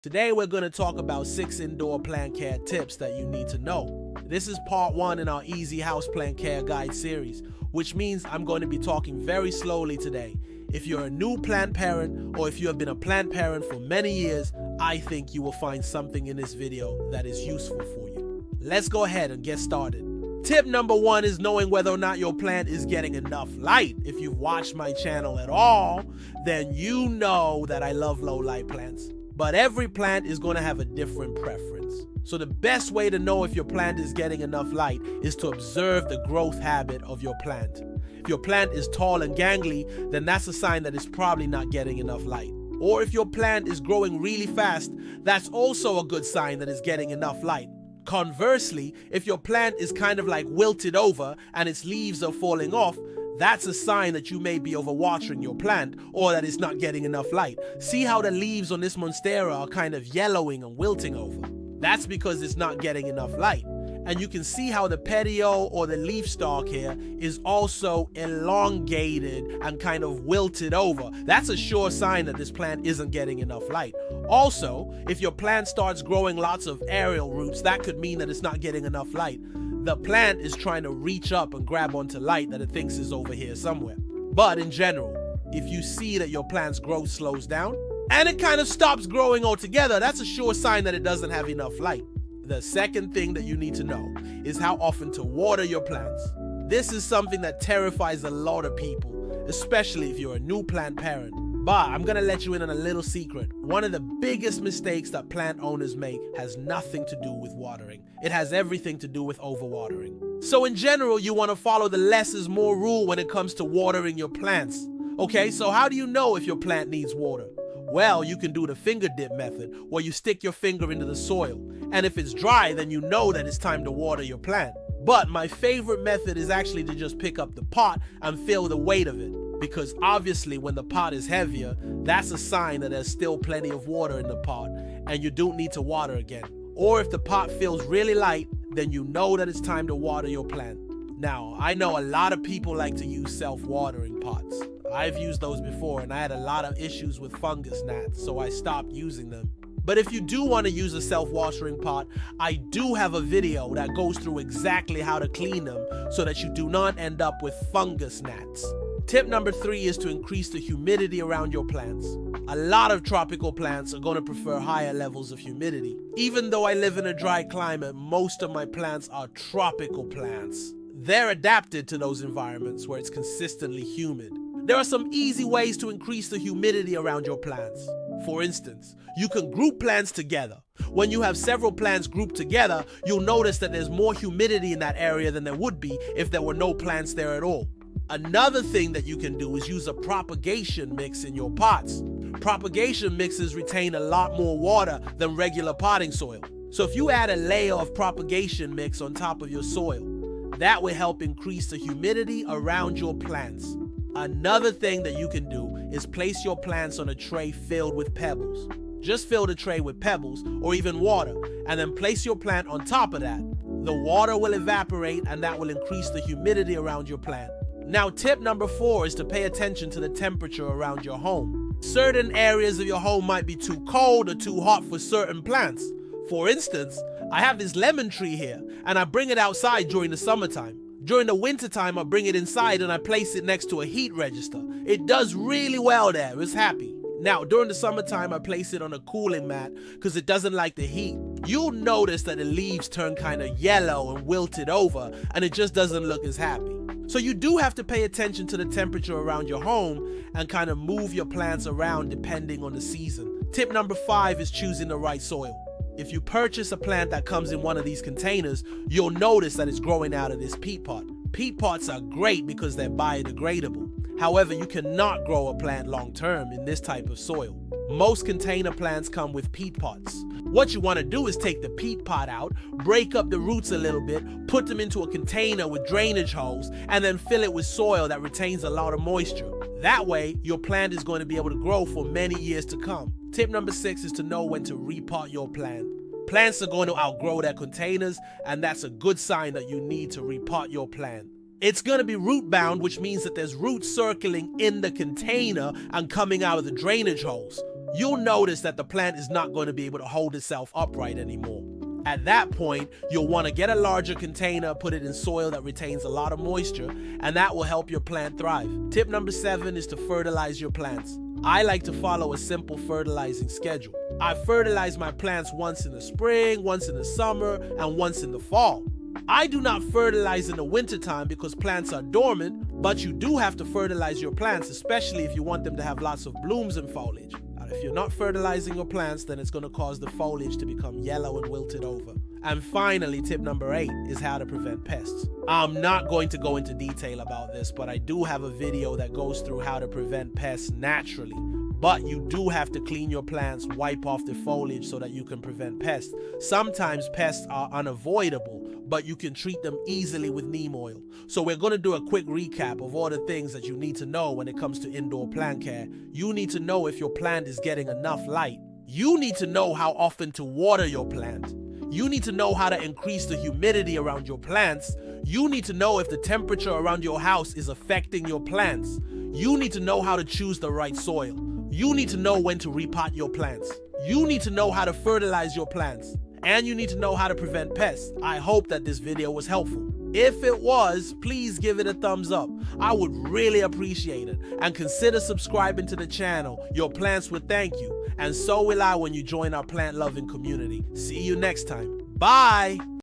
Today we're going to talk about 6 indoor plant care tips that you need to know. This is part 1 in our Easy Houseplant Care Guide series, which means I'm going to be talking very slowly today. If you're a new plant parent or if you have been a plant parent for many years, I think you will find something in this video that is useful for you. Let's go ahead and get started. Tip number 1 is knowing whether or not your plant is getting enough light. If you've watched my channel at all, then you know that I love low light plants. But every plant is going to have a different preference. So the best way to know if your plant is getting enough light is to observe the growth habit of your plant. If your plant is tall and gangly, then that's a sign that it's probably not getting enough light. Or if your plant is growing really fast, that's also a good sign that it's getting enough light. Conversely, if your plant is kind of like wilted over and its leaves are falling off, that's a sign that you may be overwatering your plant or that it's not getting enough light. See how the leaves on this monstera are kind of yellowing and wilting over? That's because it's not getting enough light. And you can see how the petiole or the leaf stalk here is also elongated and kind of wilted over. That's a sure sign that this plant isn't getting enough light. Also, if your plant starts growing lots of aerial roots, that could mean that it's not getting enough light. The plant is trying to reach up and grab onto light that it thinks is over here somewhere. But in general, if you see that your plant's growth slows down and it kind of stops growing altogether, that's a sure sign that it doesn't have enough light. The second thing that you need to know is how often to water your plants. This is something that terrifies a lot of people, especially if you're a new plant parent. But I'm gonna let you in on a little secret. One of the biggest mistakes that plant owners make has nothing to do with watering. It has everything to do with overwatering. So in general, you wanna follow the less is more rule when it comes to watering your plants. Okay, so how do you know if your plant needs water? Well, you can do the finger dip method, where you stick your finger into the soil. And if it's dry, then you know that it's time to water your plant. But my favorite method is actually to just pick up the pot and feel the weight of it. Because obviously when the pot is heavier, that's a sign that there's still plenty of water in the pot and you don't need to water again. Or if the pot feels really light, then you know that it's time to water your plant. Now, I know a lot of people like to use self-watering pots. I've used those before and I had a lot of issues with fungus gnats, so I stopped using them. But if you do want to use a self-watering pot, I do have a video that goes through exactly how to clean them so that you do not end up with fungus gnats. Tip number 3 is to increase the humidity around your plants. A lot of tropical plants are going to prefer higher levels of humidity. Even though I live in a dry climate, most of my plants are tropical plants. They're adapted to those environments where it's consistently humid. There are some easy ways to increase the humidity around your plants. For instance, you can group plants together. When you have several plants grouped together, you'll notice that there's more humidity in that area than there would be if there were no plants there at all. Another thing that you can do is use a propagation mix in your pots. Propagation mixes retain a lot more water than regular potting soil. So if you add a layer of propagation mix on top of your soil, that will help increase the humidity around your plants. Another thing that you can do is place your plants on a tray filled with pebbles. Just fill the tray with pebbles or even water, and then place your plant on top of that. The water will evaporate and that will increase the humidity around your plant. Now, tip number 4 is to pay attention to the temperature around your home. Certain areas of your home might be too cold or too hot for certain plants. For instance, I have this lemon tree here and I bring it outside during the summertime. During the wintertime, I bring it inside and I place it next to a heat register. It does really well there, it's happy. Now, during the summertime, I place it on a cooling mat because it doesn't like the heat. You'll notice that the leaves turn kind of yellow and wilted over and it just doesn't look as happy. So you do have to pay attention to the temperature around your home and kind of move your plants around depending on the season. Tip number 5 is choosing the right soil. If you purchase a plant that comes in one of these containers, you'll notice that it's growing out of this peat pot. Peat pots are great because they're biodegradable. However, you cannot grow a plant long term in this type of soil. Most container plants come with peat pots. What you want to do is take the peat pot out, break up the roots a little bit, put them into a container with drainage holes, and then fill it with soil that retains a lot of moisture. That way, your plant is going to be able to grow for many years to come. Tip number 6 is to know when to repot your plant. Plants are going to outgrow their containers, and that's a good sign that you need to repot your plant. It's going to be root bound, which means that there's roots circling in the container and coming out of the drainage holes. you'll notice that the plant is not going to be able to hold itself upright anymore. At that point, you'll want to get a larger container, put it in soil that retains a lot of moisture, and that will help your plant thrive. Tip number 7 is to fertilize your plants. I like to follow a simple fertilizing schedule. I fertilize my plants once in the spring, once in the summer, and once in the fall. I do not fertilize in the wintertime because plants are dormant, but you do have to fertilize your plants, especially if you want them to have lots of blooms and foliage. If you're not fertilizing your plants, then it's going to cause the foliage to become yellow and wilted over. And finally, tip number 8 is how to prevent pests. I'm not going to go into detail about this, but I do have a video that goes through how to prevent pests naturally. But you do have to clean your plants, wipe off the foliage so that you can prevent pests. Sometimes pests are unavoidable, but you can treat them easily with neem oil. So we're going to do a quick recap of all the things that you need to know when it comes to indoor plant care. You need to know if your plant is getting enough light. You need to know how often to water your plant. You need to know how to increase the humidity around your plants. You need to know if the temperature around your house is affecting your plants. You need to know how to choose the right soil. You need to know when to repot your plants. You need to know how to fertilize your plants. And you need to know how to prevent pests. I hope that this video was helpful. If it was, please give it a thumbs up. I would really appreciate it. And consider subscribing to the channel. Your plants will thank you. And so will I when you join our plant-loving community. See you next time. Bye!